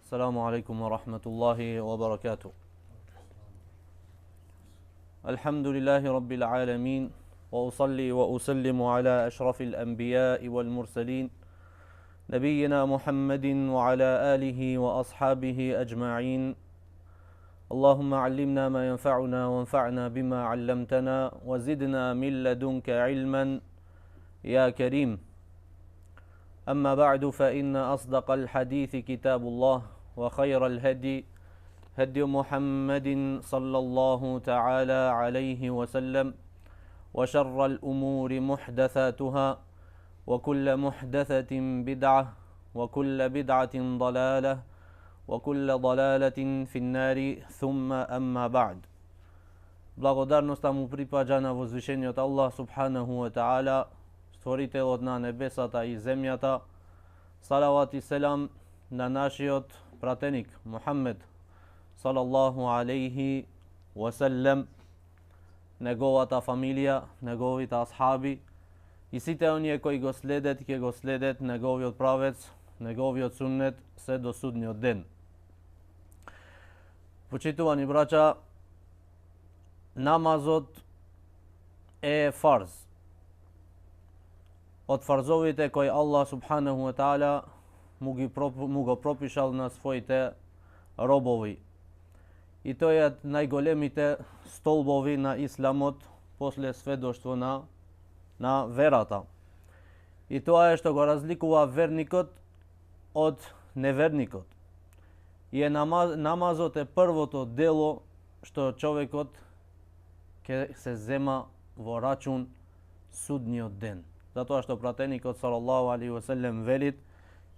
السلام عليكم ورحمة الله وبركاته. الحمد لله رب العالمين، وأصلي وأسلم على أشرف الأنبياء والمرسلين نبينا محمد وعلى آله وأصحابه أجمعين. اللهم علمنا ما ينفعنا وانفعنا بما علمتنا وزدنا من لدنك علما يا كريم. أما بعد، فإن أصدق الحديث كتاب الله، وخير الهدي هدي محمد صلى الله تعالى عليه وسلم، وشر الأمور محدثاتها، وكل محدثة بدعة، وكل بدعة ضلالة، وكل ضلالة في النار، ثم أما بعد. Благодарноста му припаѓа на возвишениот Аллах субханаху ва таала, створителот на небесата и земјата. Салават и селам на нашиот пратеник Мухаммед салаллаху алейхи васелем, неговата фамилија, неговите асхаби и сите оние кои го следат, ќе го следат неговиот правец, неговиот суннет се до судниот ден. Почитувани браќа, намазот е фарз. Од фарзовите кои Аллах субханаху ва таала му го пропишал на своите робови. И тој е најголемите столбови на исламот после сведоштво на верата. И тоа е што го разликува верникот од неверникот. И намазот е првото дело што човекот ќе се зема во рачун судниот ден. Затоа што пратеникот салаллаху алейхи ва селем велит: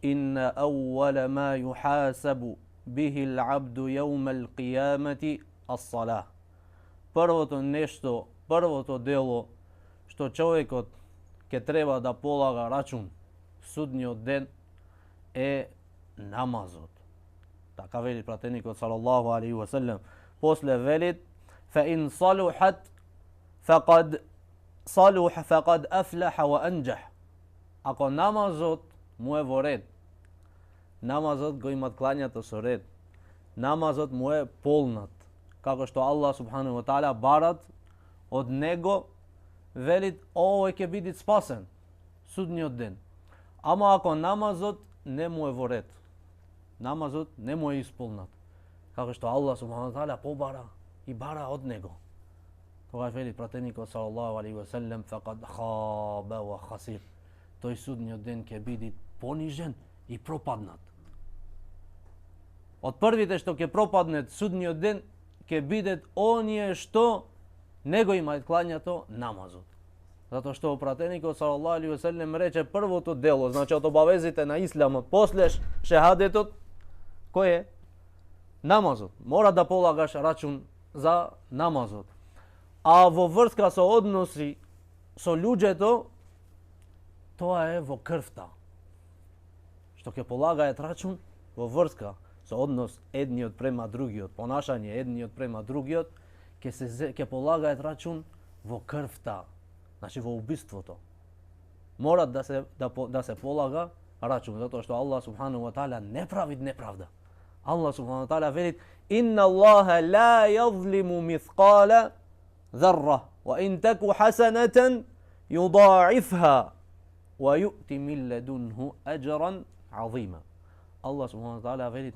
инна awwala ma yuhasabu bihi al-abdu yawma al-qiyamati as-salah. Првото нешто, првото дело што човекот ќе треба да полага рачун судниот ден е намазот. Така вели пратеникот салаллаху алейхи ва селем. После велит: fa in saluhat faqad صالح فقد أفلح وأنجح. Ако намазот му е во ред, намазот го имат клањето со ред, намазот му е полнат, како што Аллах субханаху ва таала барат од него, велит овој ќе биде спасен судниот ден. Ама ако намазот не му е во ред, намазот не му е исполнат, како што Аллах субханаху ва таала побара и бара од него, тогаш вели пратеникот салаллаху алейхи ва селем: фақад хаба ва хасир. Тој судниот ден ќе биде понижен и пропаднат. Од првите што ќе пропаднат судниот ден ќе бидат оние што не го имаат клањето намазот. Затоа што пратеникот салаллаху алейхи ва селем рече првото дело, значи од обавезите на исламот после шехадетот, кој е? Намазот. Мора да полагаш рачун за намазот. А во врска со односи со луѓето, тоа е во крвта. Што ќе полагаат рачун во врска со однос едниот према другиот, понашање едниот према другиот, ќе полагаат рачун во крвта, значи во убиството. Мора да се полага рачун, затоа што Аллах субханаху ва таала не прави неправда. Аллах субханаху ва таала велит: инна Аллаха ла јазлиму мисқала ذرة وإن تك حسنة يضاعفها ويؤتي من لدنه أجرا عظيما. الله سبحانه وتعالى велит: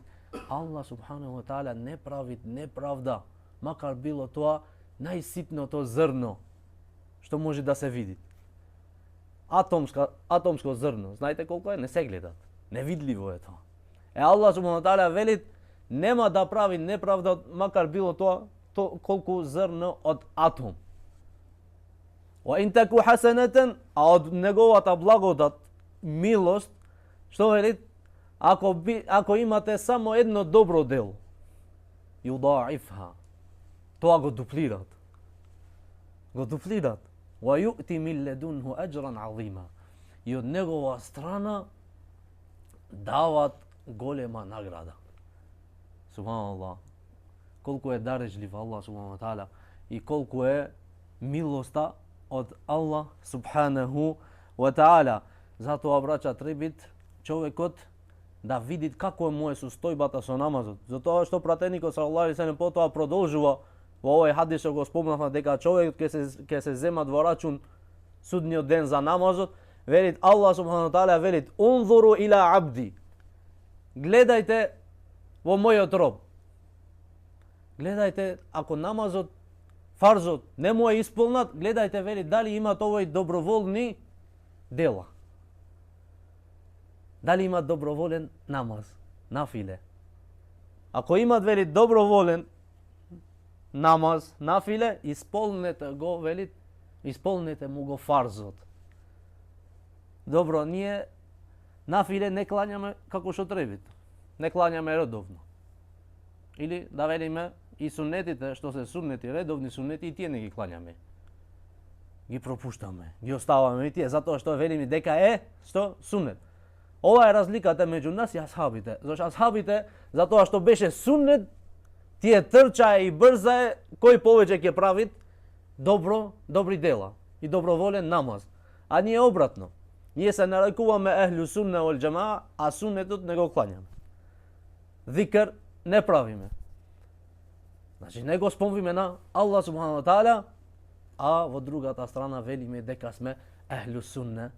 Allah subhanahu wa ta'ala не прави неправда, макар било тоа најситното зрно што може да се види. Атомско зрно, знаете колко е? Не се гледат. Невидливо е тоа. Allah subhanahu wa ta'ala велит: нема да прави неправда, макар било тоа колку зрно од атом. Wa in taku hasanatan, а од неговата благодат, милост, што вели? Ако имате само едно добро дело, юдаифха, тоа го дуплират. Го дуплират. Wa yu'ti min ladunhu ajran 'azima. И од негова страна дават голема награда. Субханаллах. Колку е дарежлив Аллах субханаху ва таала и колку е милоста од Аллах субханаху ва таала. Затоа, браќа, требит човекот да види како е моја состојбата со намазот. Затоа што пратеникот салаллаху алейхи ве селем потоа продолжува во овој хадис што го спомнавме дека човекот ќе се земат во рачун судниот ден за намазот, велит Аллах субхану тааля велит унзуру ила абди. Гледајте во мојот роб. Гледајте ако намазот фарзот не му е исполнат, гледајте вели дали имат овој доброволни дела. Дали имат доброволен намаз, нафиле. Ако имат вели доброволен намаз, нафиле, исполнете го, вели, исполнете му го фарзот. Добро, ние нафиле не клањаме како што требите. Не клањаме редовно. Или да велиме и сунетите, што се сунети, редовни сунети, и тие не ги клањаме. Ги пропуштаме, ги оставаме и тие, затоа што велиме дека е, што? Сунет. Ова е разликата меѓу нас и асхабите. Зашто асхабите, затоа што беше сунет, тие трчае и брзае, кој повеќе ќе прави добри дела и доброволен намаз. А ние обратно. Ние се нарекуваме ехлу сунне вал џамаа, а сунетот не го клањаме. Зикр не правиме. Значи не го спомниме на Аллах субхану ва тааля, а во другата страна велиме дека сме ехлу сунне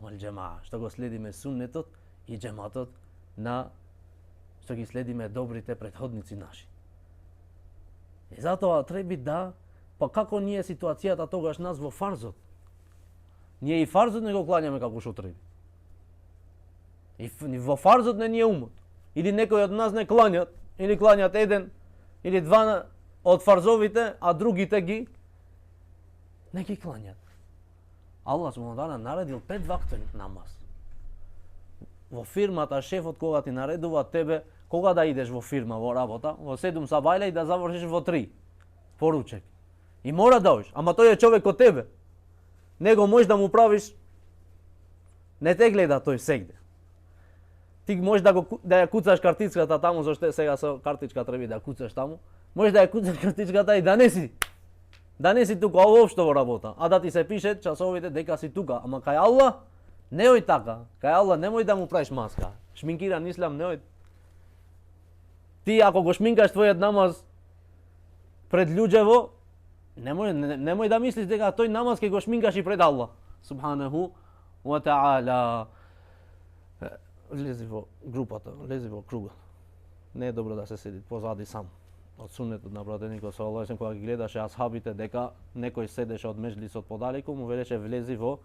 вал џамаа, што го следиме суннетот и џематот на што ги следиме добрите претходници наши. И затоа треба да, па како ние ситуацијата тогаш нас во фарзот? Ние и фарзот не го клањаме како што треба. И во фарзот не ни е умот. Или некој од нас не клањат, или клањат еден или два од фарзовите, а другите ги не ги клањат. Аллах субхану ва тааля наредил 5 вактен намаз. Во фирмата шефот кога ти наредува тебе кога да идеш во фирма во работа, во 7 сабајле и да завршиш во 3. Поручек. И мора да одиш, ама тој е човек од тебе. Него можеш да му правиш, не те гледа тој сегде. Ти можеш да ја куцаш картичката таму, зашто сега со картичка треба да куцаш таму. Можеш да ја куцаш картичката и да не си тука воопшто во работа, а да ти се пише часовите дека си тука. Ама кај Аллах не ој така. Кај Аллах немој да му правиш маска. Шминкиран ислам не ој. Ти ако го шминкаш твојот намаз пред луѓево, немој да мислиш дека тој намаз ќе го шминкаш и пред Аллах субханаху ва таала. Лези во групата, лези во кругот. Не е добро да се седи позади сам. Од сунетот на пратеникот салаллаху алейхи кога ги гледаше асхабите дека некој седеше од меџлисот подалеку, му велеше влези во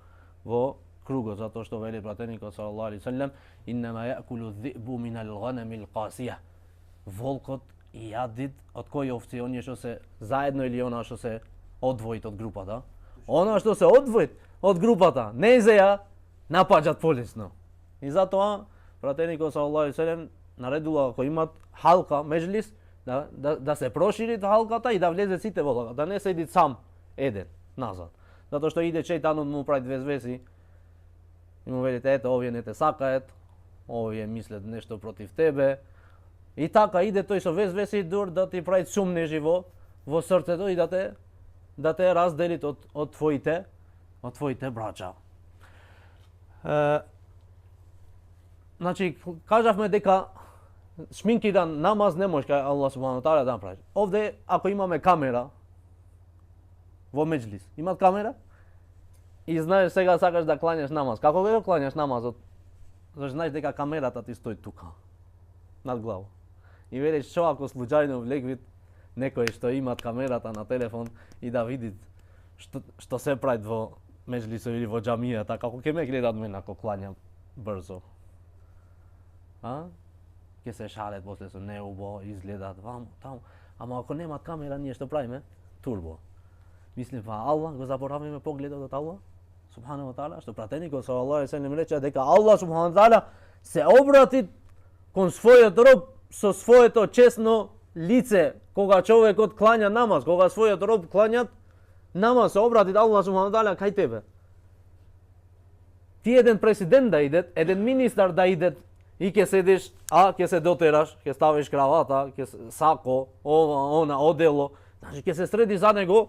кругот, затоа што вели пратеникот салаллаху алейхи веселем иннама яакулу ذئبу минал гhanamil qasiya. Волкот и јадит од кои овци, оние што се заедно или она што се одвоит од групата. Она што се одвоит од групата, не за ја напаѓат полесно. И затоа пратеникот салаллаху алейхи веселем наредува ако имат халка, меџлис, да се прошири халката и да влезе сите во халката, да не седи сам еден назад. Затоа што иде шејтанот му прави везвеси и му велите ето овие не те сакаат, овие мислат нешто против тебе. И така иде тој со везвеси дур да ти прави сумнежи во срцето и да те разделит од твоите браќа. Значи кажавме дека шминкиран намаз не може кај Аллах субхану тааля да направиш. Овде ако имаме камера во меџлис, имат камера и знаеш сега сакаш да клањаш намаз. Како го клањаш намазот? Зашто знаеш дека камерата ти стои тука над глава. И велиш што ако случајно влегвит некој што имат камерата на телефон и да видит што се прави во меџлисот или во џамијата, како ќе ме гледат мене ако клањам брзо. Ќе се шалет после со неубо, изгледат ваму, таму. Ама ако немат камера, ние што правиме? Турбо. Мислим, па Аллах го забораваме погледот од Аллах субхану ва тааля, што пратеникот салаллаху алейхи веселем рече дека Аллах субхану ва тааля се обрати кон својот роб со своето честно лице, кога човекот клања намаз, кога својот роб клањат намаз, се обрати Аллах субхану ва тааля кај тебе. Ти еден президент да идет, еден министар да идет и ќе седиш, ќе се дотераш, ќе ставиш кравата, ќе сако, ова, она, одело, значи ќе се среди за него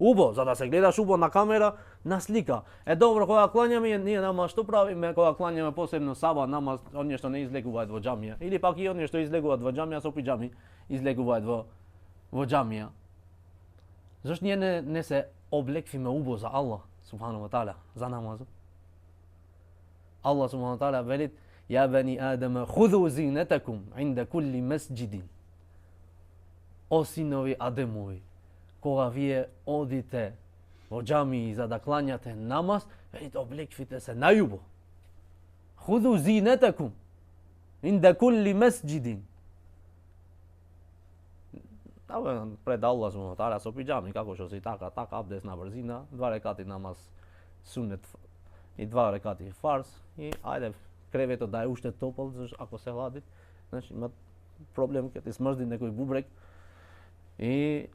убо, за да се гледаш убо на камера, наслика. Добро, кога клањаме, ние намаз што правиме, кога клањаме посебно саба намаз, оние што не излегуваат во џамија, или пак и оние што излегуваат во џамија со пиџами, излегуваат во џамија. Зошто ние не се облеквиме убо за Аллах субхану ва таала за намазот? Аллах субхану ва таала вели: "Ја бани Адама, хузу зинатакум инда кулли масџидин." О синови Адемови, кога вие одите во џамии за да клањате намаз, велите облеквите се најубо. Хузу зинатакум инда кулли масџидин. Пред Аллах субхану ва таала со пиџами, како што си така абдес на брзина, 2 рекати намаз сунет и 2 рекати фарз, и ајде креветот да е уште топол, зашто ако се лади, значи има проблем ќе ти смрди некој бубрек и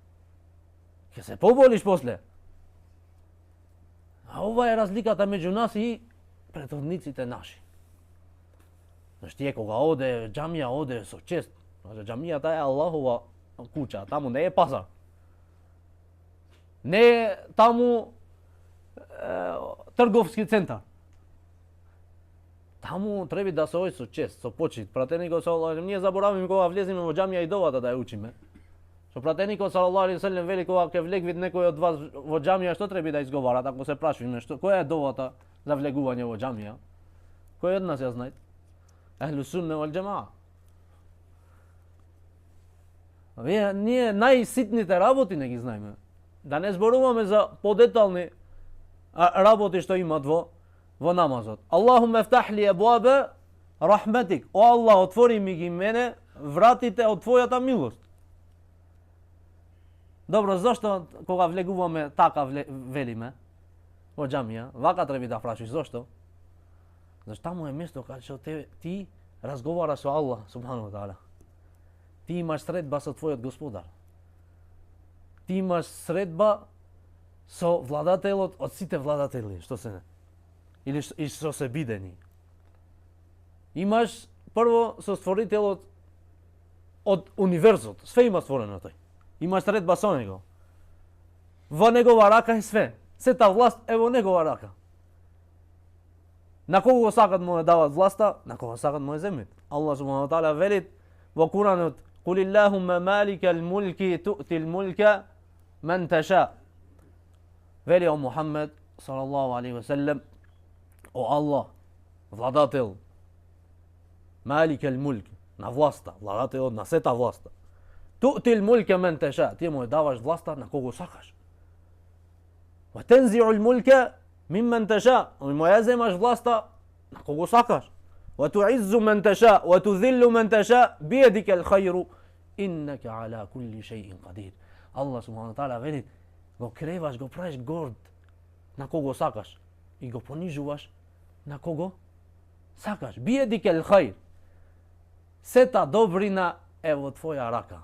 ќе се поболиш после. А ова е разликата меѓу нас и претходниците наши. Значи тие кога оде џамија, оде со чест. Значи џамијата е Аллахова куќа, таму не е пазар. Не е таму трговски центар. Таму треба да се оди со чест, со почит. Пратеникот салаллаху алейхи, ние забораваме кога влеземе во џамија и довата да ја учиме. Што пратеникот салаллаху алейхи веселем вели кога ќе влегви некој од вас во џамија, што треба да изговарат ако се прашуваме што која е довата за влегување во џамија? Кој од нас ја знае? Ахлу сунна вал џамаа. Ние најситните работи не ги знаеме. Да не зборуваме за подетални работи што имат во намазот. Аллахуме фтах ли абуаба рахметик. О Аллах, отвори ми ги мене вратите од твојата милост. Добро, зашто кога влегуваме така велиме во џамија? Вака треба да прашиш зашто? Зашто таму е место каде што ти разговараш со Аллах субхану ва таала. Ти имаш средба со твојот Господар. Ти имаш средба со владателот од сите владатели, што се не. Или што се бидени. Имаш прво со створителот од универзот. Све има створено тој. Имаш средба со него. Во негова рака е све. Сета власт е во негова рака. На кого сакат му ја дават власта, на кого сакат му ја земат. Аллах субхану ва таала вели во Куранот: "Кул Аллахумма маликал мулки ту'тил мулка ман таша." Вели о Мухаммед салаллаху алейхи ва селлем: "О Аллах, владател, маликал мулк, на власта, владател на сета власта. Ту'тил мулка ман таша." Ти му ја даваш власта на кого сакаш. "Ва танзи'ул мулка мимман таша." Му ја земаш власта на кого сакаш. وتعز من تشاء وتذل من تشاء بيدك الخير إنك على كل شيء قدير. Allah subhanahu wa ta'ala veli, го креваш, го правиш горд на кого сакаш и го понижуваш на кого сакаш. Биедик ел хајр. Сета добрина е во твоја рака.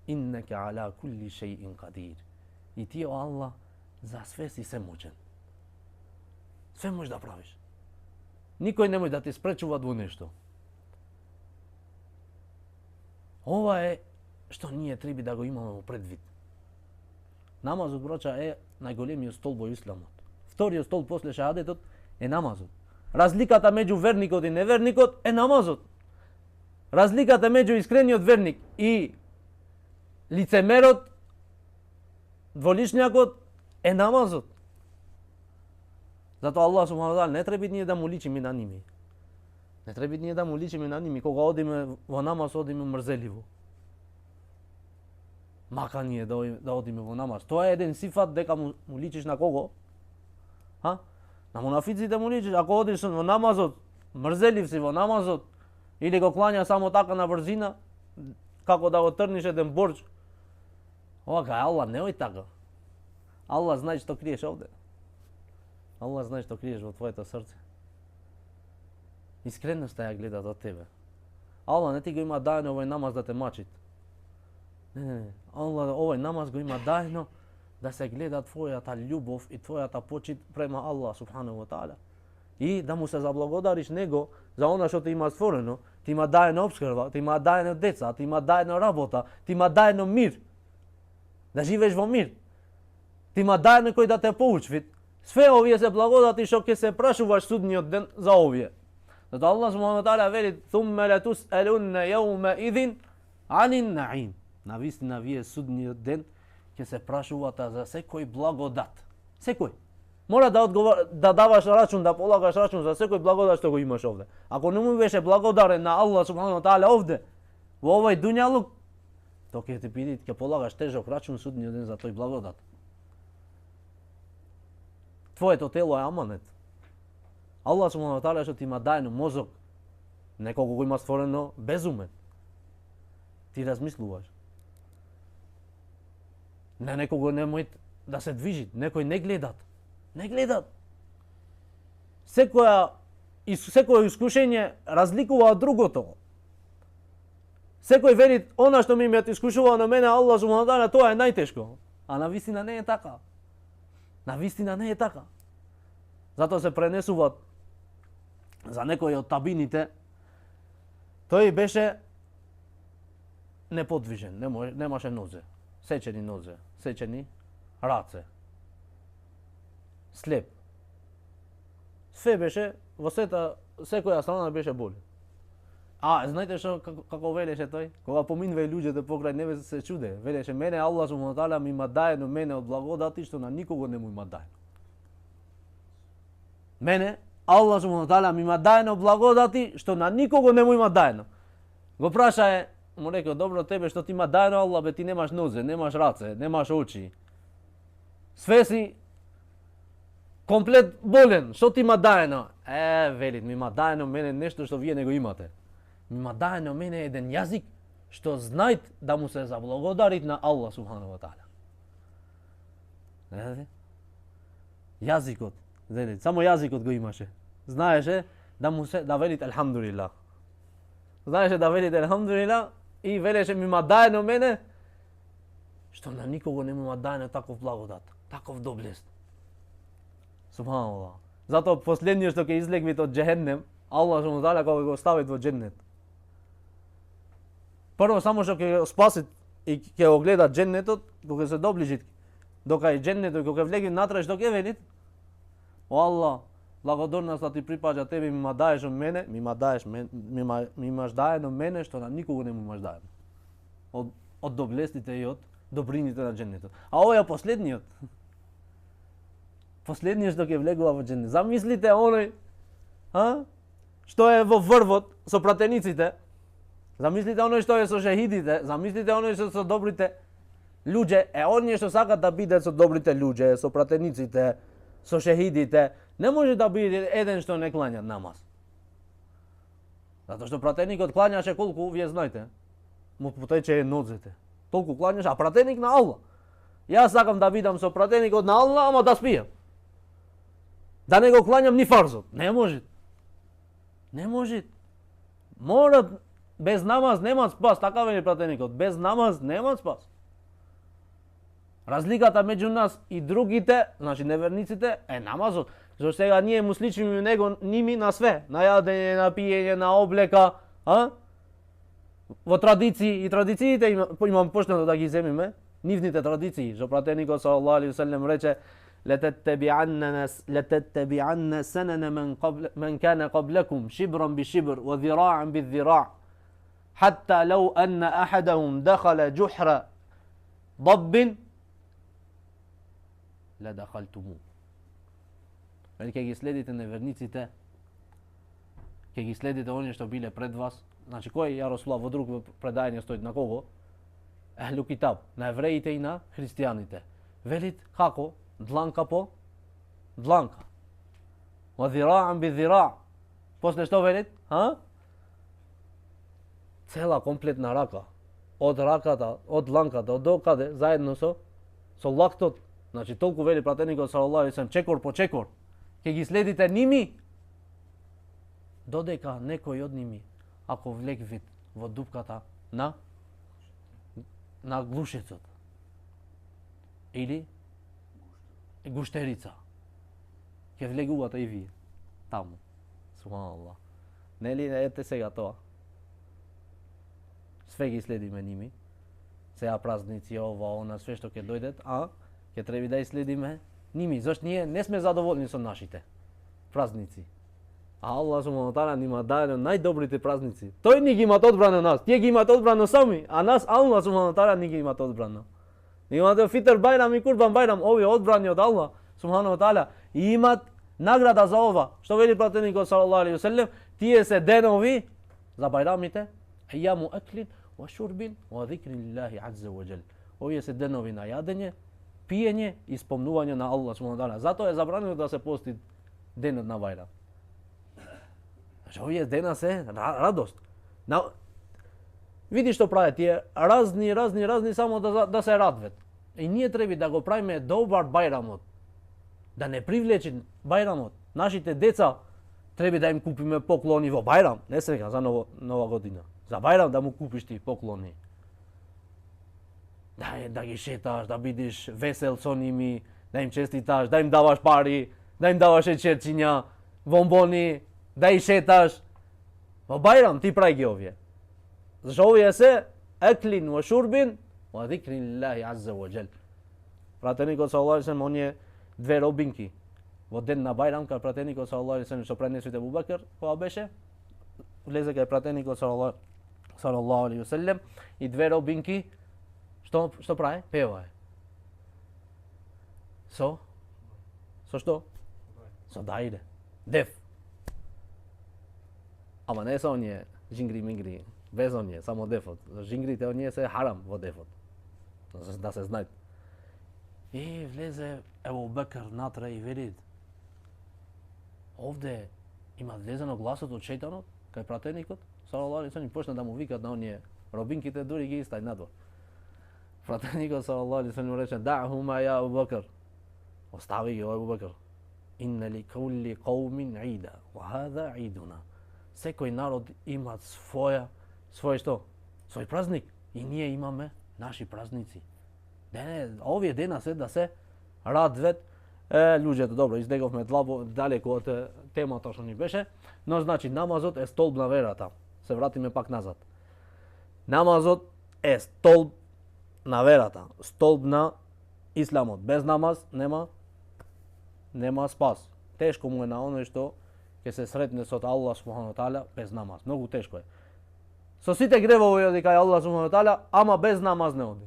Иннека ала кулли шејин кадир. И ти, о Аллах, за све си се мочен. Све можеш да правиш. Никој не може да те спречува во нешто. Ова е што ние треба да го имаме во предвид. Намазот, брача, е најголемиот столб во исламот. Вториот столб после шахадетот е намазот. Разликата меѓу верникот и неверникот е намазот. Разликата меѓу искрениот верник и лицемерот, дволичњакот е намазот. Затоа Аллах субхану ва таала не треба ние да му личиме на ними. Не треба ние да му личиме на ними кога одиме во намаз, одиме мрзеливо. Мака ние да одиме во намаз. Тоа е еден сифат дека му личиш на кого? На мунафиците му личиш. Ако одиш во намазот, мрзелив си во намазот, или го клања само така на брзина, како да го трниш еден борџ. Ова кај Аллах не ој така. Аллах знае што криеш овде. Аллах знае што криеш во твоето срце. Искреноста ја гледат од тебе. Аллах не ти го има дајно овој намаз да те мачит. Не. Аллах овој намаз го има дајно да се гледа твојата љубов и твојата почит према Аллах субхану ва таала. И да му се заблагодариш него за она што ти има створено. Ти има дајно обскрба, ти има дајно деца, ти има дајно работа, ти има дајно мир. Да живееш во мир. Ти има дајно кој да те поучи. Све овие се благодати што ќе се прашуваш судниот ден за овие. Зато Аллах субхану ва таала вели: "Thumma latus'alunna yawma idhin 'anil na'im." Навистина вие судниот ден ќе се прашувате за секој благодат. Секој. Мора да даваш рачун, да полагаш рачун за секој благодат што го имаш овде. Ако не му беше благодарен на Аллах субхану ва таала овде, во овој дуњалук, то ќе ти биде, ќе полагаш тежок рачун судниот ден за тој благодат. Твоето тело е аманет. Аллах субхану ва таала што ти има дајно мозок, некого го има створено безумен. Ти размислуваш. На некого немој да се движи, некој не гледат. Не гледат. Секоја искушење разликува од другото. Секој вели, она што ми искушува на мене, Аллах субхану ва таала, тоа е најтешко. А на вистина не е така. На вистина не е така. Затоа се пренесуваат за некој од табините. Тој беше неподвижен, немаше нозе, сечени нозе, сечени раце, слеп. Све беше во секоја страна беше боли. А, знаете што како велеше тој? Кога поминуваа луѓето покрај небе се чуде. Велеше: "Мене Аллах субхану ва таала ми има даено мене од благодати што на никого не му има даено." Мене Аллах субхану ва таала ми има даено благодати што на никого не му има даено. Го прашае, му рекол: "Добро, тебе што ти има даено Аллах, бе, ти немаш нозе, немаш раце, немаш очи. Све си комплет болен, што ти има даено?" Велит: "Ми има даено мене нешто што вие не го имате. Ми има даено мене еден јазик што знајт да му се заблагодарит на Аллах субхану ва таала." Јазикот, само јазикот го имаше. Знаеше да велит елхамдулилlah. Знаеше да велит елхамдулилlah и велеше: "Ми има даено мене што на никого не му има даено таков благодат, таков доблест." Субханаллах. Затоа последниот што ќе излегвите од џехеннем, Аллах субхану ва таала кога го ставит во џеннет. Прво само што ќе го спасит и ќе го гледа џеннетот, кога се доближи до кај џеннетот, кога влеги натре, што ќе велит? "О Аллах, благодарност да ти припаѓа тебе, ми даеш мене, ми имаш даено мене што на никого не му имаш даено." Од доблестите и од добрините на џеннетот. А овој е последниот. Последниот што ќе влегува во џеннет. Замислите оној, што е во врвот со пратениците. Замислите оној што е со шехидите, замислите оној што со добрите луѓе, оние што сакат да бидат со добрите луѓе, со пратениците, со шехидите, не може да биде еден што не клања намаз. Затоа што пратеникот клањаше колку, вие знаете, му потече нозете. Толку клањаше, а пратеник на Аллах. Јас сакам да бидам со пратеникот на Аллах, ама да спијам. Да не го клањам ни фарзот. Не може. Не може. Мора без намаз нема спас, така вели пратеникот. Без намаз нема спас. Разликата меѓу нас и другите, значи неверниците, е намазот. Зашто сега ние му сличиме него ними на све, на јадење, на пиење, на облека, во традиции, и традициите имам почнато да ги земиме, нивните традиции, што пратеникот саллаллаху алейхи ве селем рече: "Лететтеби'анна санана мен кана qaблакум шибран бишибр ва зира'ан бизира'а, хатта лау анна ахадахум дахала џухра ضب ледахалтуму." Вели, ќе ги следите неверниците, ќе ги следите оние што биле пред вас. Значи, кој ја Расулуллах во друго предање стои на кого? Ехлу китаб, на евреите и на христијаните. Велит како? Дланка по дланка. Ва зира'ан би зира'. После што велит? Цела комплетна рака. Од раката, од дланката, од докаде, заедно со лактот. Значи, толку вели пратеникот саллаллаху алейхи ве селем, чекор по чекор. Ќе ги следите ними, додека некој од ними, ако влегвит во дупката на глушецот или гуштерица, ќе влегувате и вие таму. Субханаллах. Нели, ете сега тоа. Све ги следиме ними. Сега празници, ова, она, све што ќе дојдет, ќе треба да и следиме ними, зашто ние не сме задоволни со нашите празници. А Аллах субхану таала нима даде најдобрите празници. Тој ни ги имат одбрана нас, тие ги имат одбрана сами, а нас Аллах субхану таала ни ги имат одбрана. Имате Фитр Бајрам и Курбан Бајрам, овие одбрани од Аллах субхану таала и имат награда за ова. Што вели пратеникот салаллаху алейхи ве селем, тие се денови за бајрамите, ајаму аклин ва шурбин ва зикриллахи азза ва џел. Овие се денови на јадење, пиење и спомнување на Аллах субхану таала. Затоа е забрането да се пости денот на бајрам. Значи овие дена се радост. Види што прават тие разни само да се радват. И ние треба да го правиме добар бајрамот. Да не привлечи бајрамот. Нашите деца треба да им купиме поклони во бајрам, не сега за нова година. За бајрам да му купиш ти поклони. Да ги шеташ, да бидеш весел со ними, да им честиташ, да им даваш пари, да им даваш ечерчиња, бомбони, да и шеташ. Во бајрам ти прави ги овие. Зашто овие се еклин во шурбин ва зикриллахи азза ва џел. Пратеникот салаллаху алейхи ве селем, оние две робинки во ден на бајрам, кај пратеникот салаллаху алейхи ве селем што пренесите Абу Бекр, кога беше, влезе кај пратеникот салаллаху алейхи ве селем и две робинки што прави? Певае. Со што? Со дајде. Дев. Ама не со оние жингри-мингри, без оние, само дефот. Жингрите оние се харам во дефот. Да се знаат. И влезе Абу Бекр натре и вели: овде има влезено гласот од шејтанот кај пратеникот, салаллаху алейхи ве селем, почна да му викат на оние робинките, дури ги истај надвор. Пратеникот салаллаху алейхи ве селем рече: "Да'хума ја Абу Бекр." Остави ги, Абу Бекр. Инна ли кулли қаумин ида, ва хаза идуна. Секој народ има свој што? Свој празник. И ние имаме наши празници. Овие дена се да се радват луѓето. Добро, издеговме далеко од темата што ни беше, но значи намазот е столб на верата. Се вратиме пак назад. Намазот е столб на верата, столб на исламот. Без намаз нема спас. Тешко му е на оној што ќе се сретне со Аллах субхану таала без намаз. Многу тешко е. Со сите гревови оди кај Аллах субхану таала, ама без намаз не оди.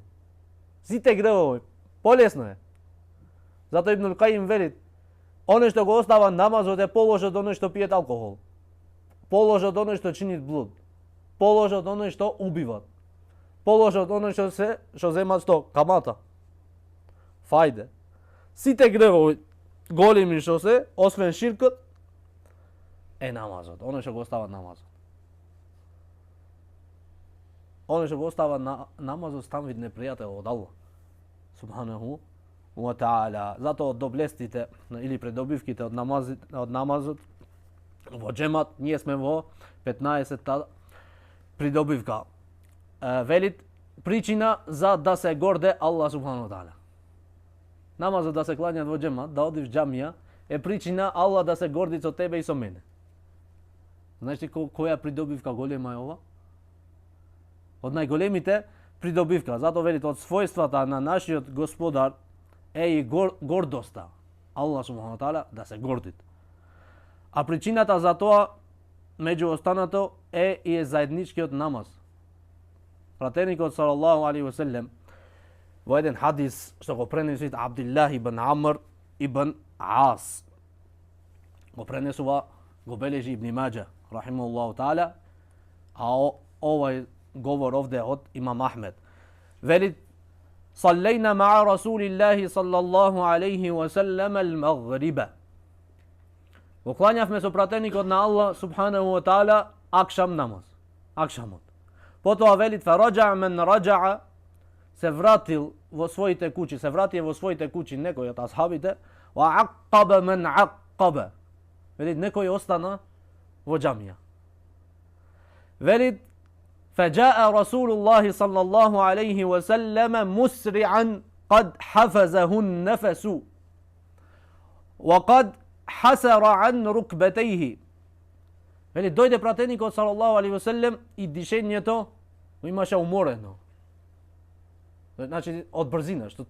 Сите гревови, полесно е. Затоа Ибнул Кајим вели, оној што го остава намазот е полош од оној што пиет алкохол. Полош од оној што чинит блуд. Полош од оној што убиват. Полош од оној што земат што? Камата. Фајде. Сите гревови големи што се, освен ширкот, е намазот. Оној што го остава намазот. Оној што го остава намазот стан вид непријател од Аллах субханаху ва таала. Затоа од доблестите или придобивките од намазот во џемат, ние сме во 15-та придобивка. Велит причина за да се горде Аллах субхану таала. Намазот да се кланјат во џемат, да одиш џамија, е причина Аллах да се горди со тебе и со мене. Знаеш ли која придобивка голема е ова? Од најголемите придобивка. Затоа велите од својствата на нашиот Господар е и гордоста. Аллах субхану таала да се гордит. А причината за тоа меѓу останато е и заедничкиот намаз. Пратеникот салаллаху алейхи ве селем во еден хадис што го пренесува Абдуллах ибн Амр ибн Ас. Го пренесува, го бележи Ибн Маџа рахимахуллаху таала, а овај говор овде од Имам Ахмед. Вели: "Саллейна ма'a Расулиллахи саллаллаху алейхи ва селлем ал-магриба." Го клањавме со пратеникот на Аллах субханаху ва таала акшам намаз. Акшамот. Потоа велит: "Фараджа мен раджа", се вратил во своите куќи, се вратија во своите куќи некој од асхабите, "Ва aqaba мен aqaba", велит некој остана во џамија. Велит: "Фаджа'a Расулуллахи саллаллаху алейхи ва селлем мусри'ан قد حفزه النفس وقد حسر عن ركبتيه." Вели дојде пратеникот салаллаху алейхи ве селем и дишењето го имаше уморено. Значи од брзина, што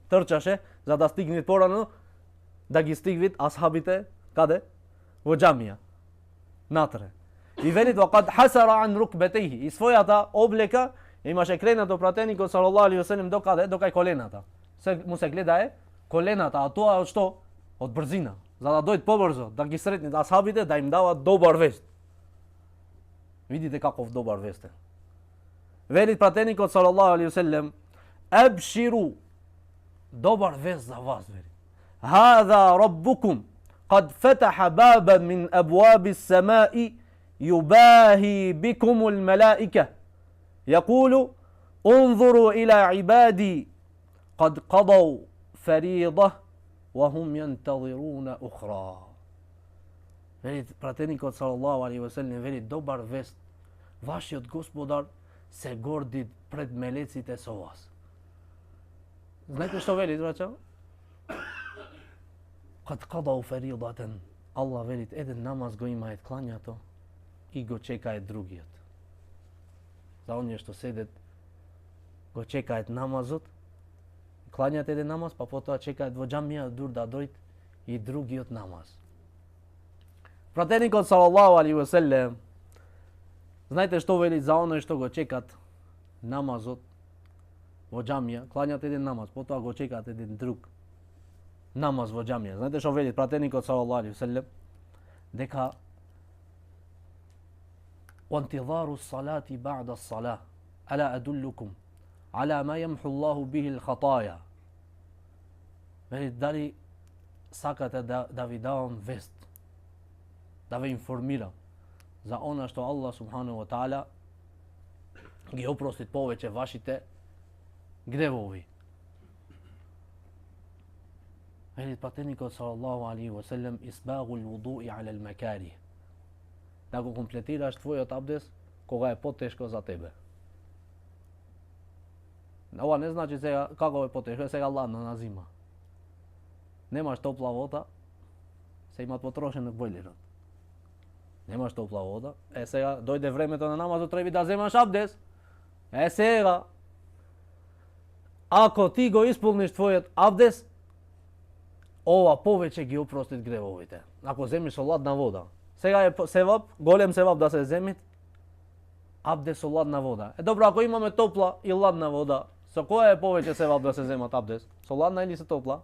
трчаше за да стигне порано, да ги стигвит асхабите каде? Во џамија. Натре. И велит вaqad hasara an rukbatayhi. И својата облека имаше кренато пратеникот салаллаху алейхи ве селем до каде? До кај колената. Му се гледае колената, а тоа од што? Од брзина. За да дојдат побрзо, да ги сретнат асхабите, да им дават добар вест. Видите каков добар вест е. Велит пратеникот салаллаху алейхи ве селем: "Абширу, добар вест за вас, вели. Хаза раббукум قد فتح بابا من أبواب السماء يباهي بكم الملائكة يقول انظروا إلى عبادي قد قضوا فريضة وهم ينتظرون أخرى." Велит пратеникот салаллаху алейхи ве селем, вели добар вест. Вашиот Господар се горди пред мелеците со вас. Знаете што вели, браќа? Кад кадау феридатен, Аллах велит еден намаз го имаат клањато и го чекаат другиот. За оние што седат, го чекаат намазот, клањаат еден намаз, па потоа чекаат во џамија дур да дојде и другиот намаз. Пратеникот салаллаху алейхи ве селем, знаете што вели за оној што го чекат намазот во џамија, клањаат еден намаз, потоа го чекаат еден друг намаз во џамија. Знаете што вели пратеникот салаллаху алейхи ве селем? Дека وانتظار الصلاة بعد الصلاة ألا أدلكم على ما يمحو الله به الخطايا. Вели дали сакате да ви давам вест, да ве информирам за она што Аллах субханаху ва таала ги опростит повеќе вашите гревови. Вели пратеникот салаллаху алейхи ве селем: "Исбагул вуду'i ala al-makari." Да го комплетираш твојот абдес кога е потешко за тебе. Ова не значи сега како е потешко, сега ладно на зима. Немаш топла вода, се имат потрошен бойлерот. Немаш топла вода, сега дојде времето на намазот, треба да земаш абдес. Сега, ако ти го исполниш твојот абдес, ова повеќе ги опростит гревовите. Ако земиш со ладна вода. Сега е севап, голем севап да се земит абдес со ладна вода. Добро, ако имаме топла и ладна вода, со која е повеќе севап да се земат абдес? Со ладна или со топла?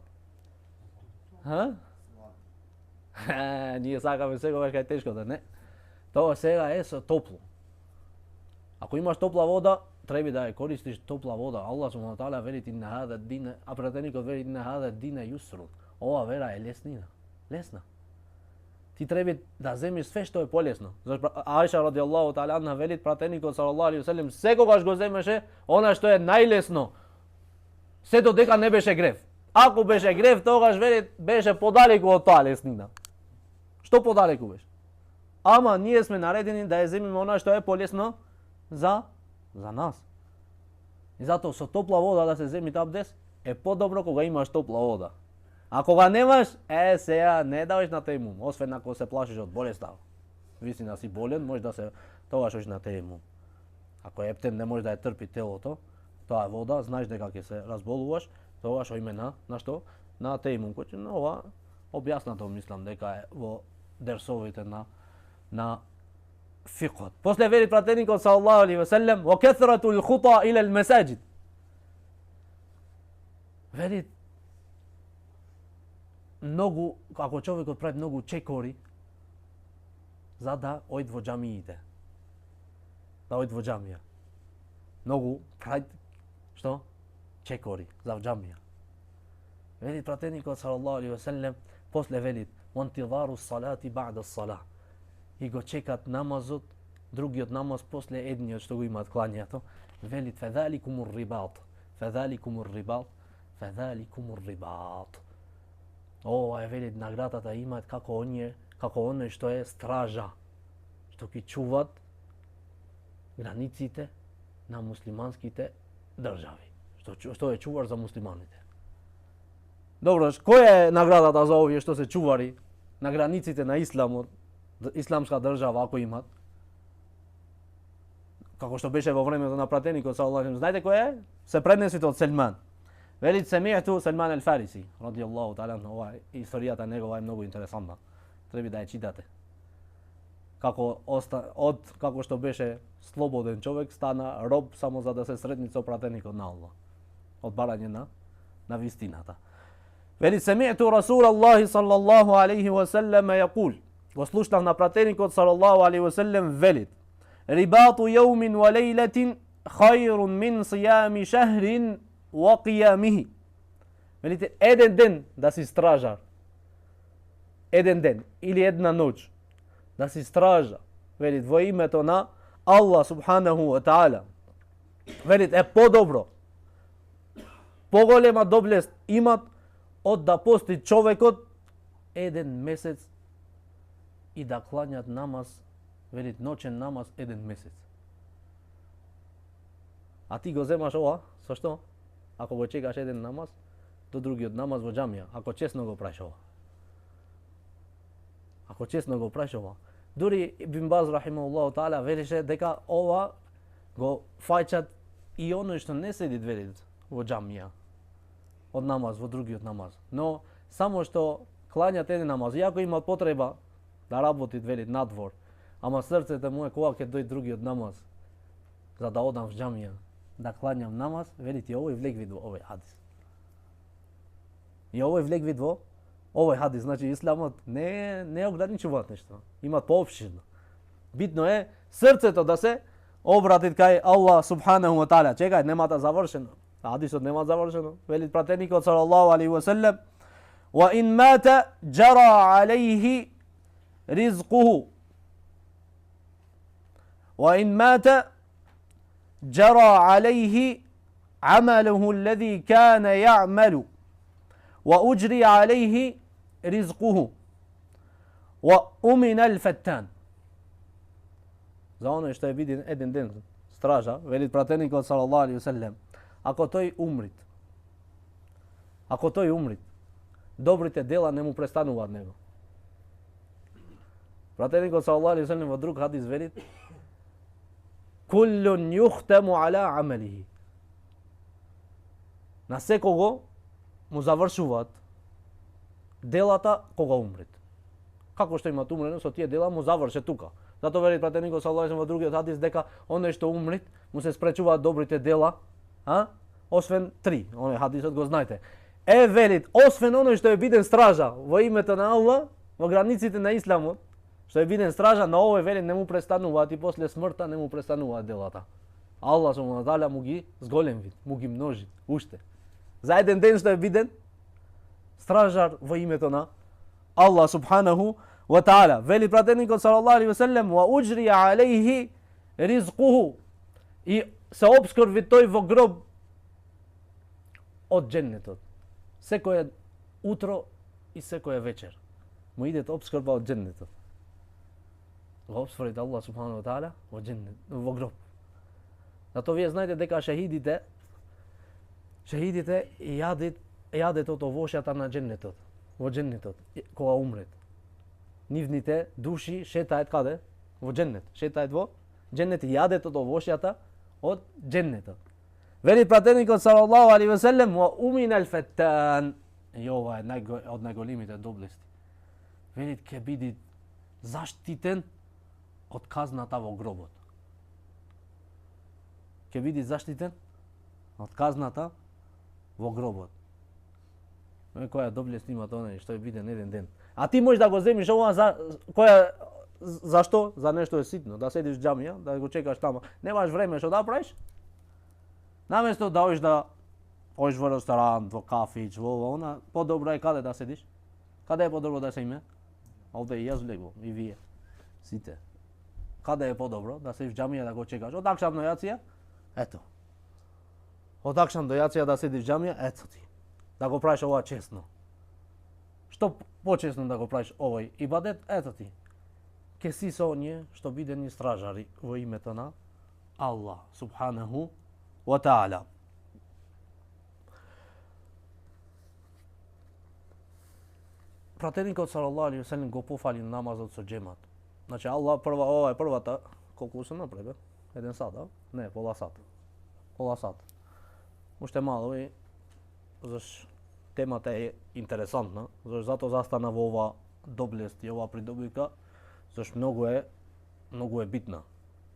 Ние сакаме секогаш кај тешко да не. Тоа сега е со топло. Ако имаш топла вода, треба да ја користиш топла вода. Аллах субхану ва таала вели инна хаза дин, а пратеникот вели инна хаза дин юсрун. Ова вера е леснина. Лесна. Ти треба да земиш све што е полесно. Зашто Аиша радијаллаху таала анха вели пратеникот салаллаху алейхи ве селем секогаш го земеше она што е најлесно. Се додека не беше грев. Ако беше грев, тогаш вели беше подалеку од таа леснина. Што подалеку беше? Ама ние сме наредени да ја земиме она што е полесно за нас. И затоа со топла вода да се земи абдес е подобро кога имаш топла вода. А кога немаш, сега не даваш на тејмум, освен ако се плашиш од болеста. Висина си болен, може да се тогаш ош на тејмум. Ако ептен не може да ја трпи телото, тоа е вода, знаеш дека ќе се разболуваш, тогаш оиме на што? На тејмум. Кој ова објаснато мислам дека е во дерсовите на фикот. После вели пратеникот салаллаху алейхи ве селем: "Ва каthratul khuta ila al-masajid." Вели многу, ако човекот прави многу чекори за да ојд во џамиите. Да ојд во џамија. Многу прави што? Чекори за џамија. Вели пратеникот салаллаху алейхи ве селем, после вели: "Вантизару салати ба'да салah." И го чекат намазот, другиот намаз после едниот што го имаат клањето. Вели: "Фадаликумур рибат, фадаликумур рибат, фадаликумур рибат." Ова е вели наградата имаат како оној што е стража, што ги чуваат границите на муслиманските држави. Што е чувар за муслиманите. Добро, која е наградата за овие што се чувари на границите на исламот, исламска држава ако имат? Како што беше во времето на пратеникот салаллаху алейхи ве селем, знаете која е? Се пренесите од Селман. Велит семијату Салман ал-Фариси, радијаллаху таала, ова историјата негова е многу интересантна. Треба да ја читате. Како што беше слободен човек, стана роб само за да се сретни со пратеникот на Аллах. Од барање на вистината. Вели семијату Расул Аллахи саллаллаху алейхи ва саллем јакул. Го слушнав на пратеникот саллаллаху алейхи ва саллем велит: Рибату јаумин ва лейлетин хајрун мин сијами шахрин ва қијамихи. Велите, еден ден да си стражар, еден ден или една ноќ да си стража, велит, во името на Аллах субханаху ва таала, велит, е подобро, поголема доблест имат од да пости човекот еден месец и да кланјат намаз, велит, ноќен намаз еден месец. А ти го земаш ова, со што? Ако го чекаш еден намаз, до другиот намаз во џамија, ако чесно го правиш ова. Ако чесно го правиш ова. Дури Ибн Баз рахимахуллаху таала велеше дека ова го фаќат и оној што не седи велит во џамија од намаз во другиот намаз. Но само што кланјат еден намаз, иако имат потреба да работи велит надвор, ама срцето му е кога ќе дојде другиот намаз, за да одам во џамија, да кланјам намаз, велит, и овој влегвид во овој хадис. И овој влегвид во овој хадис, значи исламот не ограничуваат нешто, имат поопштено. Битно е срцето да се обрати кај Аллах субханаху ва таала. Чекај, немата завршено. Хадисот нема завршено. Велит пратеникот салаллаху алейхи ва саллем: "Ва ин мата джара алейхи ризқуху." Ва ин мата джара алейхи амалуху алладhi кана яъмалу. وأجري عليه رزقه وأمن الفتان. За оној што е виден еден ден стража, велит пратеникот салаллаху алейхи ва саллем, ако тој умрит, добрите дела не му престануваат него. Пратеникот салаллаху алейхи ва саллем во друг хадис велит: Куллун юхтаму ала амалихи. На секого му завршуваат делата кога умрет. Како што имат умрено, со тие дела му заврше тука. Затоа вели пратеникот саллаллаху алейхи ва саллем во другиот хадис дека оној што умрет, му се спречуваат добрите дела, освен три. Оној хадисот го знаете. Велит, освен оној што е биден стража во името на Аллах, во границите на исламот, што е биден стража, на овој велит не му престануваат и после смртта не му престануваат делата. Аллах субханаху ва таала му ги зголем вид, му ги множи уште. За еден ден што е биден стражар во името на Аллах субханаху ва таала. Вели пратеникот салаллаху алейхи ва саллем: "Ва уджри алейхи ризқуху." И се обскрби тој во гроб од џеннетот. Секој утро и секоја вечер му идет обскрба од џеннетот. Го обскрби Аллах субханаху ва таала во џеннет, во гроб. Затоа вие знаете дека шехидите јадат од овошјата на џеннетот, во џеннетот, кога умрет. Нивните души шетаат каде? Во џеннет. Шетаат во џеннет и јадат од овошјата од џеннетот. Вели пратеникот салаллаху алейхи ва саллем: "Ва уминал фаттан." И ова е од најголемите доблести. Вели, ќе биде заштитен од казната во гробот. Ќе биде заштитен од казната во гробот. Која доблест има тоа што е биден еден ден. А ти можеш да го земиш ова зашто? За нешто е ситно, да седиш во џамија, да го чекаш тама. Немаш време што да правиш? Наместо да одиш во ресторант, во кафич, во она, подобро е каде да седиш? Каде е подобро да седиме? Овде и јас влегувам, и вие. Сите. Каде е подобро да седиш во џамија да го чекаш? Од акшам до јација? Ето. Од акшам до јација да седиш во џамија? Ето ти. Да го правиш ова честно. Што почесно да го правиш овој ибадет? Ето ти. Ке си со оние што бидени стражари во името на Аллах субханаху ва таала. Пратеникот салаллаху алейхи ва саллем го пофали намазот со џемат. Значи Аллах ова е првата, колку се направи? 1 сат, Не, пола сат. Уште мало и зашто темата е интересантна, зато застана во ова доблест и ова придобивка, зашто многу е битна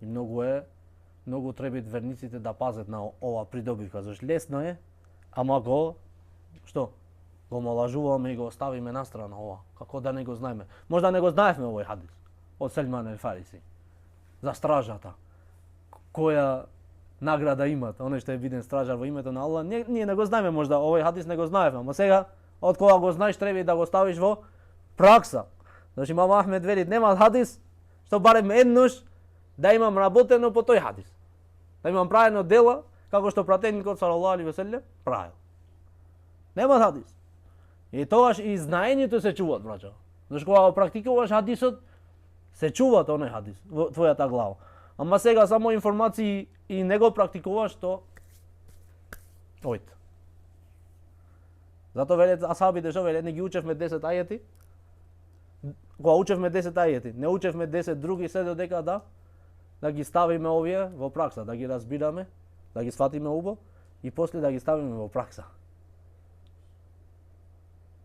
и многу треба верниците да пазат на ова придобивка, зашто лесно е, ама го омалажуваме и го оставиме настрана ова, како да не го знаеме. Можда не го знаевме овој хадис од Сельман ел Фариси за стражата, која награда имат, оној што е виден стражар во името на Аллах. Ние не го знаеме, можда овој хадис не го знаевме, ама сега од кога го знаеш треба и да го ставиш во пракса. Значи имам Ахмед вели нема хадис што барем еднаш да имам работено по тој хадис. Да имам правено дела како што пратеникот салаллаху алейхи ве селем правил. Нема хадис. И тогаш и знаењето се чуваат, браќа. Зашто кога го практикуваш хадисот, се чуваат оној хадис во твојата глава. Ама сега само информации и не го практикуваш, то ојт. Зато велат асхабите што велат, не ги учевме 10 ајети. Кога учевме 10 ајети, не учевме 10 други се додека да ги ставиме овие во пракса, да ги разбираме, да ги сватиме убаво и после да ги ставиме во пракса.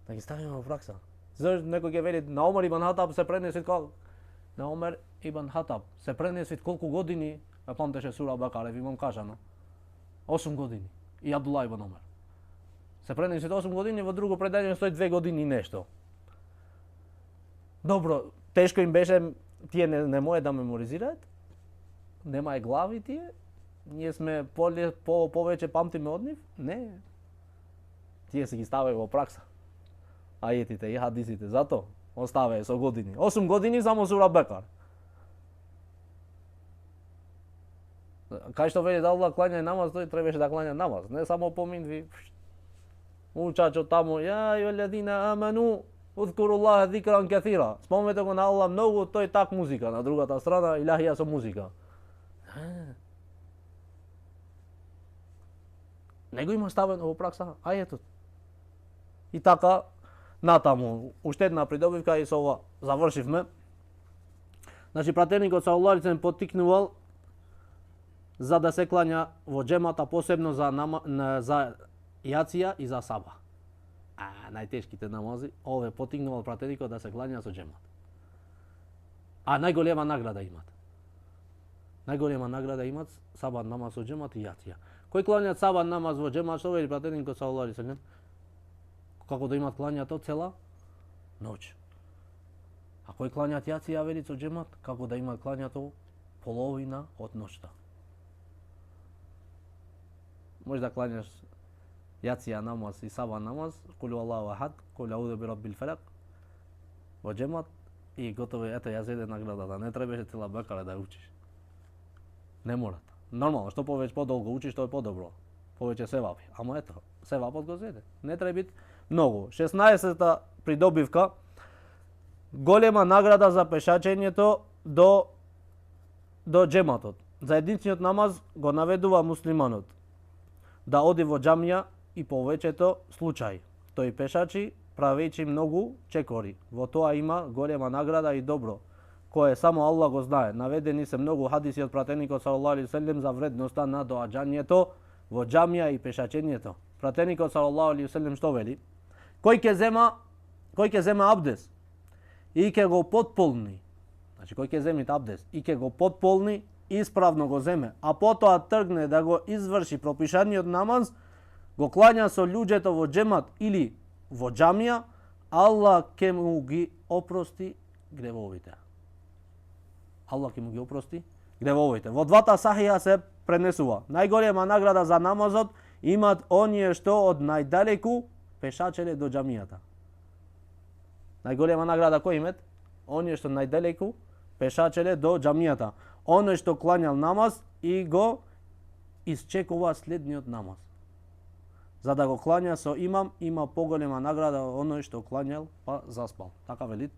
Да ги ставиме во пракса. Зашто некој ќе вели на Омар ибн Хатаб се пренесет на Омар ибн Хатаб се пренесет колку години, памтеше сура Бакара, ви имам кажано. 8 години. И Абдулла ибн Омар. Се пренесет 8 години, во друго предање стои 2 години и нешто. Добро, тешко им беше, тие не може да меморизираат. Нема е глави тие. Ние сме повеќе памтиме од нив? Не. Тие се ги ставаја во пракса. Ајетите и хадисите, зато оставаја со години. 8 години само сура Бекар. Кај што вели да Аллах клањај намаз, тој требаше да клања намаз, не само поминви. Учачо таму, ја јуеледина аману, уذкуруллаха зикран кесира. Спомнете го на Аллах многу, тој так музика, на другата страна илахија со музика. Него има ставено во пракса ајетот. И така натаму, уште една придобивка и со ова завршивме. Значи пратеникот саллаллаху алейхи ве селем поттикнувал за да се клања во џемата, посебно за јација и за саба. Најтешките намази, ове поттикнувал пратеникот да се клања со џемат. А најголема награда имат. Најголема награда имат сабан намаз со џемат и јација. Кој клањаат сабан намаз во џемат, што вели пратеникот саллаллаху алейхи ве селем? Како да имат клањато цела ноќ. А кој клањаат јација вели со џемат, како да имат клањато половина од ноќта. Може да клањаш јација намаз и сабан намаз, кул Аллаху ахад, кул аузу би раббил фалак, во џемат и готово, ето ја зеде наградата. Не требаше цела Бекара да ја учиш. Не морат. Нормално, што повеќе подолго учиш, тоа е подобро. Повеќе севапи. Ама ето, севапот го зеде. Не треба бит многу. 16-та придобивка, голема награда за пешачењето до џематот. За единствениот намаз го наведува муслиманот да оди во џамија и повеќето случаи. Тој пешачи правејќи многу чекори. Во тоа има голема награда и добро, кое само Аллах го знае. Наведени се многу хадиси од пратеникот саллаллаху алейхи ве селем за вредноста на доаѓањето во џамија и пешачењето. Пратеникот саллаллаху алейхи ве селем што вели? Кој ќе зема абдес и ќе го потполни. Значи кој ќе земи абдес и ќе го потполни, исправно го земе, а потоа тргне да го изврши пропишаниот намаз, го клања со луѓето во џемат или во џамија, Аллах ќе му ги опрости гревовите. Аллах ќе му ги опрости гревовите. Во двата сахиха се пренесува. Најголема награда за намазот имат оние што од најдалеку пешачеле до џамијата. Најголема награда кој имат? Оние што најдалеку пешачеле до џамијата. Оној што клањал намаз и го исчекува следниот намаз. За да го клања со имам, има поголема награда оној што клањал па заспал. Така велит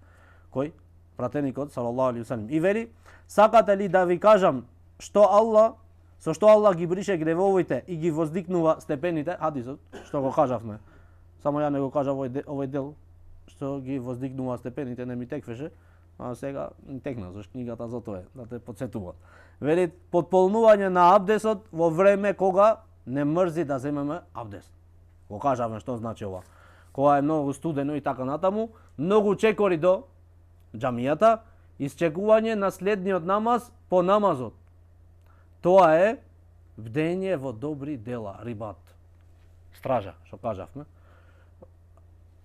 кој? Пратеникот саллаллаху алейхи ве селем. И вели, сакате ли да ви кажам со што Аллах ги брише гревовите и ги воздигнува степените, хадисот што го кажавме. Само ја не го кажав овој дел што ги воздигнува степените, не ми теквеше, а сега ми текна, зашто книгата за тоа е, да те потсетува. Вели, потполнување на абдесот во време кога не мрзи да земеме абдес. Го кажавме што значи ова. Кога е многу студено и така натаму, многу чекори до џамијата, исчекување на следниот намаз по намазот. Тоа е бдење во добри дела, рибат. Стража, што кажавме.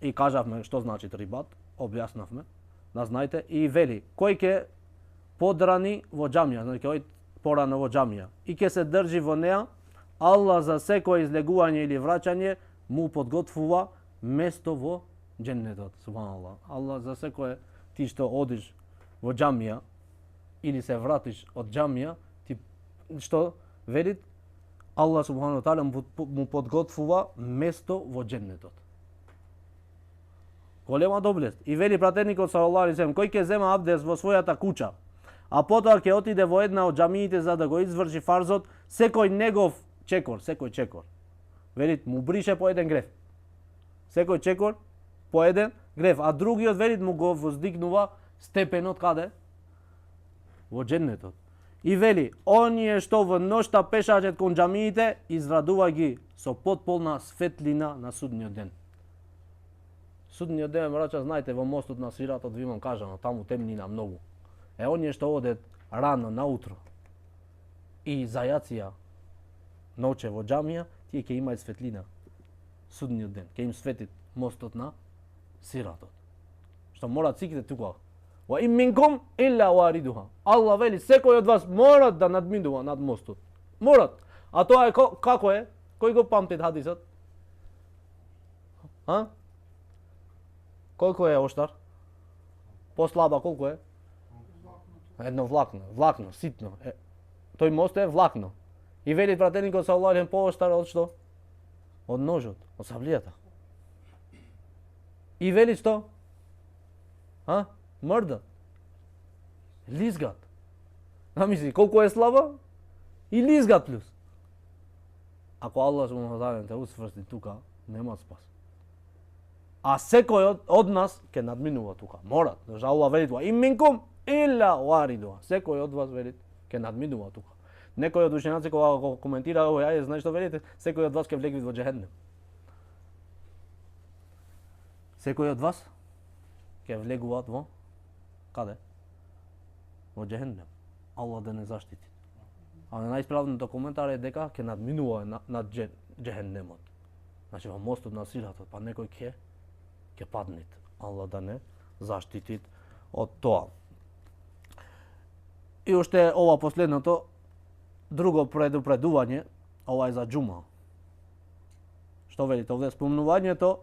И кажавме што значи рибат, објаснавме. Да знаете и вели, кој ќе подрани во џамија, значи кој порано во џамија и ќе се држи во неа, Аллах за секое излегување или враќање му подготвува место во џеннетот. Субханаллах. Аллах за секое ти што одиш во џамија или се вратиш од џамија, ти што велит Аллах субхану таала му подготвува место во џеннетот. Голема доблест. И вели пратеникот салаллаху алейхи веселем, кој ќе зема абдес во својата куќа, а потоа ќе отиде во една од џамиите за да го изврши фарзот, секој негов чекор, велит му брише по еден греф. Секој чекор по еден греф, а другиот велит му го воздигнува степенот каде? Во џеннетот. И вели, оние што во ноќта пешачат кон џамиите, израдува ги со потполна светлина на судниот ден. Судниот ден, браќа, знаете, во мостот на Сиратот ви имам кажано, таму темнина многу. Оние што одат рано наутро и зајација ноќе во џамија, тие ќе имаат светлина. Судниот ден, ќе им светит мостот на Сиратот. Што морат сите тука. Ва им минкум илла варидуха. Аллах вели, секој од вас морат да надминува над мостот. Морат. А тоа е како е? Кој го памтит хадисот? Колку е оштар? Послаба колку е? Едно влакно, ситно. Тој мост е влакно. И вели пратеникот салаллаху алейхи пооштар од што? Од ножот, од саблијата. И вели што? Мрдат. Лизгат. Мисли, колку е слаба? И лизгат плюс. Ако Аллах субхану таала те усврсти тука, нема спас. А секој од нас ќе надминува тука. Морат. Зашто Аллах вели тоа. Им минкум илла варидуха. Секој од вас вели ќе надминува тука. Некој од учениците кога го коментира овој ајет, знаеш што велите? Секој од вас ќе влегне во џехенем. Секој од вас ќе влегуваат во каде? Во џехенем. Аллах да не заштити. А најисправното коментар е дека ќе надминува над џехенемот. Значи во мостот на Сиратот, па некој ќе паднет. Аллах да не заштитит од тоа. И уште ова последното, друго предупредување, ова е за џума. Што велите овде? Спомнувањето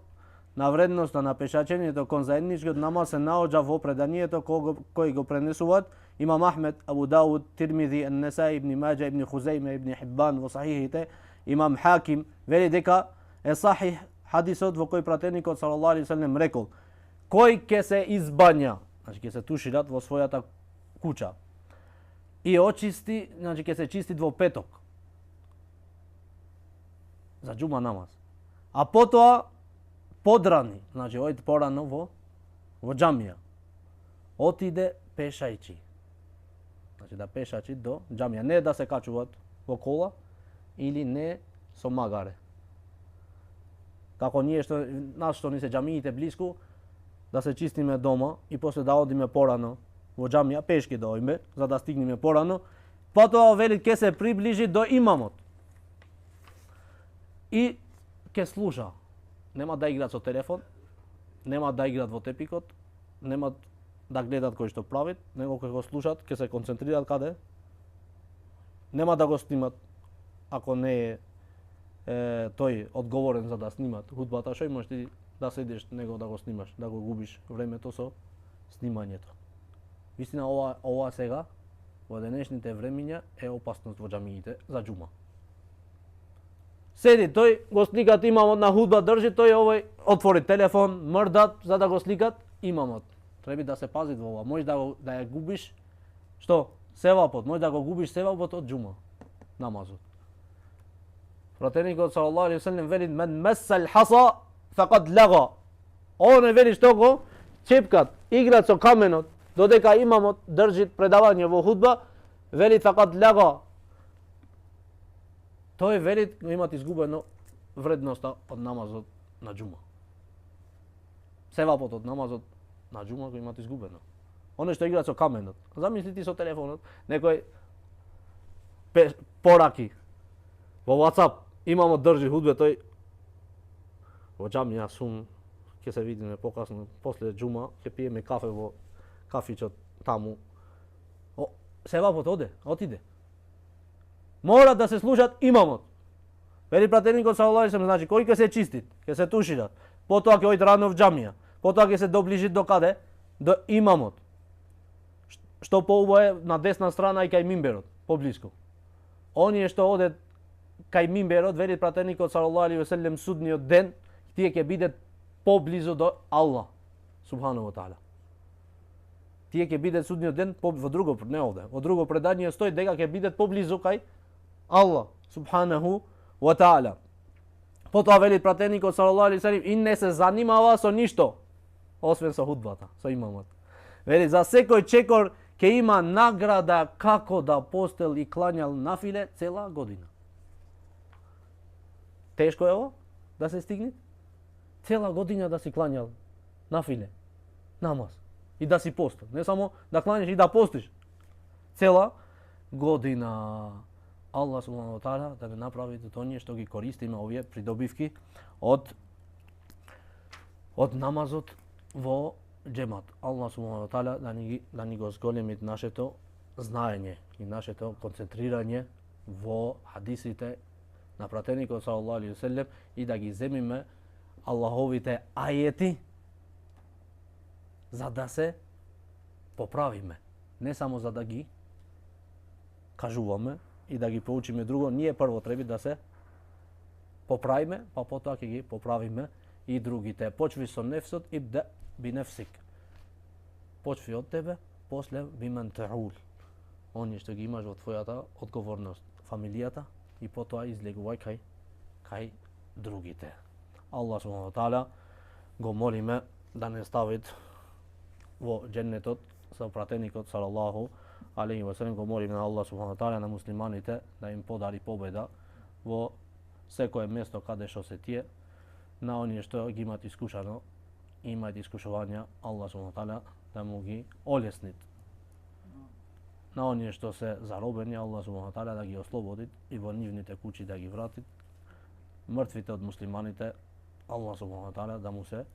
на вредноста на пешачењето кон заедничкиот намаз се наоѓа во преданието кој го пренесуваат Имам Ахмед, Абу Дауд, Тирмизи, Ан-Насаи, Ибн Маџа, Ибн Хузейме, Ибн Хиббан во сахихите, Имам Хаким вели дека е сахих хадисот во кој пратеникот салаллаху алейхи веселем рекол: кој ќе се избања, значи ќе се тушират во својата куќа и очисти, значи ќе се чисти во петок за џума намаз, а потоа подрани, значи ојде порано во џамија, отиде пешајчи, значи да пешачи до џамија, не да се качуваат во кола или не со магаре. Како ние што ни се џамиите блиску, да се чистиме дома и после да одиме порано во џамија, пешки да одиме, за да стигнеме порано, потоа вели ќе се приближи до имамот и ќе слуша. Нема да играат со телефон, нема да играат во тепикот, нема да гледат кој што правит, него ќе го слушат, ќе се концентрираат каде? Нема да го снимат, ако не е тој одговорен за да снимат худбата, што имаш ти да седиш него да го снимаш, да го губиш времето со снимањето. Вистина ова сега во денешните времиња е опасност во џамиите за џума. Седи тој, го сликат имамот на худба, држи тој овој, отвори телефон, мрдат за да го сликат имамот. Треба да се пази во ова, може да ја губиш што? Севапот, може да го губиш севапот од џума намазот. Пратеникот салаллаху алейхи веселем вели: мен месал хаса фақад лага. Оне вели што го чепкат, играат со каменот, додека имамот држи предавање во худба, вели фақад лага. Тој вели имат изгубено вредноста од намазот на џума. Севапот од намазот на џума го имате изгубено. Оно што играат со каменот. Замисли ти со телефонот, некој пораки во WhatsApp, имамо држи худбе, тој во џамија сум, ќе се видиме покасно, после џума, ќе пиеме кафе во кафичот таму. Севапот отиде. Мора да се слушат имамот. Вели пратеникот салаллаху алейхи веселем, значи кој ќе се чистит, ќе се тушират, потоа ќе ојде рано в џамија, потоа ќе се доближи до каде? До имамот. Што поубаво е на десна страна и кај мимберот, поблиску. Оние што одат кај мимберот, вели пратеникот салаллаху алейхи веселем, судниот ден, тие ќе бидат поблизу до Аллах субханаху ва таала. Тие ќе бидат судниот ден во друго, не овде, во друго предание стои дека ќе бидат поблизу кај Аллах субханаху ва таала. Потоа вели пратеникот салаллаху алейхи веселем, и не се занимава со ништо освен со худбата, со имамот. Вели за секој чекор ќе има награда како да постел и клањал нафиле цела година. Тешко е ово да се стигне? Цела година да си клањал нафиле, намаз и да си постел. Не само да клањаш и да постиш. Цела година. Аллах субханаху ва таала да не направи од оние што ги користиме овие придобивки од намазот во џемат. Аллах субханаху ва таала да ни го зголеми нашето знаење и нашето концентрирање во хадисите на пратеникот салаллаху алейхи веселем и да ги земиме Аллаховите ајети за да се поправиме, не само за да ги кажуваме и да ги поучиме друго, ние прво треба да се поправиме, па потоа ќе ги поправиме и другите. Почви со нефсот и би нефсик. Почви од тебе, после бимен таул. Оние што ги имаш во твојата одговорност, фамилијата, и потоа излегувај кај другите. Аллах субханаху ва таала го молиме да не ставит во џеннетот со пратеникот салаллаху алейхи ва салем, го молиме на Аллах субханаху ва таала на муслиманите да им подари победа во секое место каде што се тие, на оние што ги имаат искушано, имаат искушувања, Аллах субханаху ва таала да му ги олеснит. На оние што се заробени, Аллах субханаху ва таала да ги ослободит и во нивните куќи да ги вратит. Мртвите од муслиманите, Аллах субханаху ва таала да му се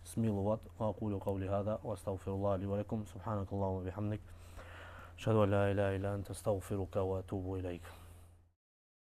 смилуват. Ва aqulu qawli hada wa astaghfirullah li wa lakum subhanakallahumma wa bihamdik ashhadu an la ilaha illa anta astaghfiruka wa atubu ilaik.